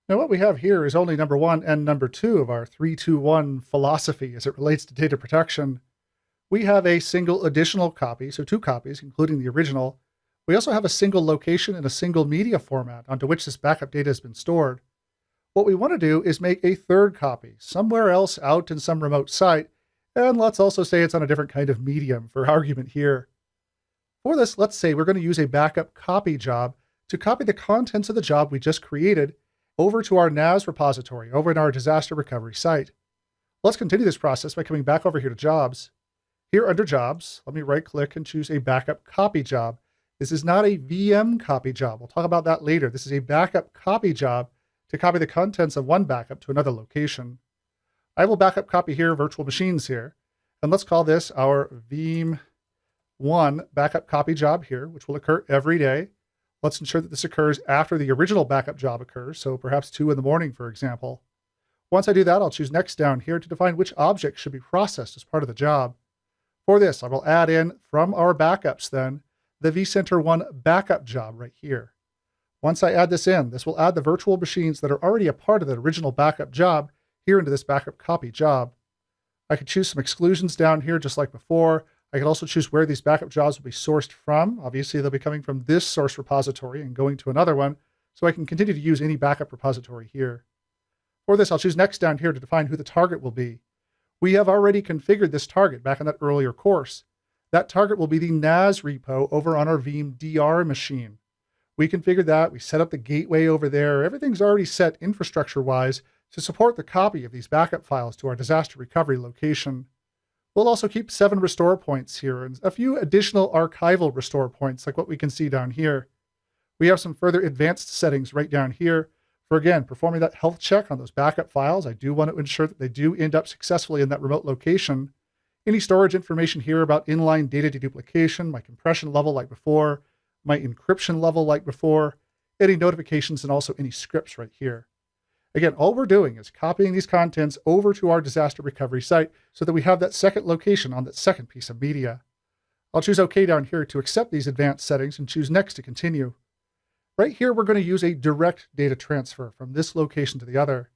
Now, what we have here is only number one and number two of our 3-2-1 philosophy as it relates to data protection. We have a single additional copy, so two copies, including the original. We also have a single location and a single media format onto which this backup data has been stored. What we want to do is make a third copy somewhere else out in some remote site, and let's also say it's on a different kind of medium for argument here. For this, let's say we're going to use a backup copy job to copy the contents of the job we just created over to our NAS repository over in our disaster recovery site. Let's continue this process by coming back over here to Jobs. Here under Jobs, let me right-click and choose a backup copy job. This is not a VM copy job. We'll talk about that later. This is a backup copy job to copy the contents of one backup to another location. I will backup copy here virtual machines here, and let's call this our Veeam1 backup copy job here, which will occur every day. Let's ensure that this occurs after the original backup job occurs, so perhaps 2 in the morning, for example. Once I do that, I'll choose Next down here to define which object should be processed as part of the job. For this, I will add in from our backups then, the vCenter1 backup job right here. Once I add this in, this will add the virtual machines that are already a part of the original backup job here into this backup copy job. I could choose some exclusions down here just like before. I can also choose where these backup jobs will be sourced from. Obviously, they'll be coming from this source repository and going to another one, so I can continue to use any backup repository here. For this, I'll choose Next down here to define who the target will be. We have already configured this target back in that earlier course. That target will be the NAS repo over on our Veeam DR machine. We configured that, we set up the gateway over there, everything's already set infrastructure-wise to support the copy of these backup files to our disaster recovery location. We'll also keep 7 restore points here and a few additional archival restore points like what we can see down here. We have some further advanced settings right down here for, again, performing that health check on those backup files. I do want to ensure that they do end up successfully in that remote location. Any storage information here about inline data deduplication, my compression level like before, my encryption level like before, any notifications, and also any scripts right here. Again, all we're doing is copying these contents over to our disaster recovery site so that we have that second location on that second piece of media. I'll choose OK down here to accept these advanced settings and choose Next to continue. Right here, we're going to use a direct data transfer from this location to the other.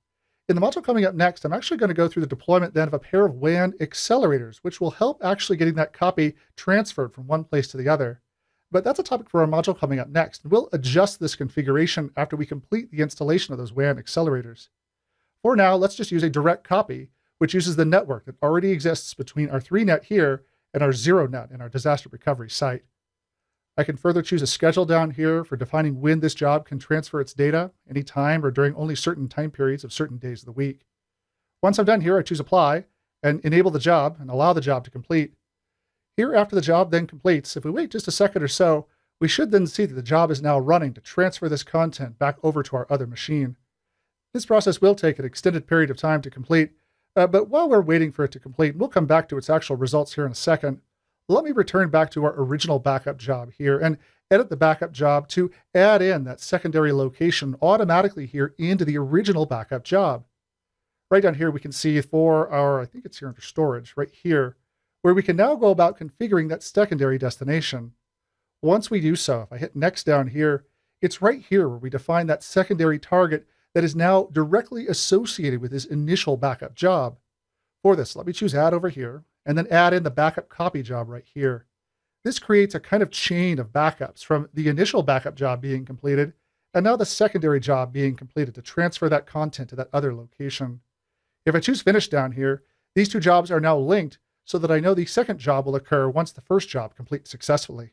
In the module coming up next, I'm actually going to go through the deployment then of a pair of WAN accelerators, which will help actually getting that copy transferred from one place to the other. But that's a topic for our module coming up next, and we'll adjust this configuration after we complete the installation of those WAN accelerators. For now, let's just use a direct copy, which uses the network that already exists between our 3NET here and our 0NET in our disaster recovery site. I can further choose a schedule down here for defining when this job can transfer its data, anytime or during only certain time periods of certain days of the week. Once I'm done here, I choose Apply and enable the job and allow the job to complete. Here, after the job then completes, if we wait just a second or so, we should then see that the job is now running to transfer this content back over to our other machine. This process will take an extended period of time to complete, but while we're waiting for it to complete, we'll come back to its actual results here in a second. Let me return back to our original backup job here and edit the backup job to add in that secondary location automatically here into the original backup job. Right down here, we can see for our, I think it's here under storage, right here, where we can now go about configuring that secondary destination. Once we do so, if I hit Next down here, it's right here where we define that secondary target that is now directly associated with this initial backup job. For this, let me choose Add over here, and then add in the backup copy job right here. This creates a kind of chain of backups from the initial backup job being completed, and now the secondary job being completed to transfer that content to that other location. If I choose Finish down here, these two jobs are now linked so that I know the second job will occur once the first job completes successfully.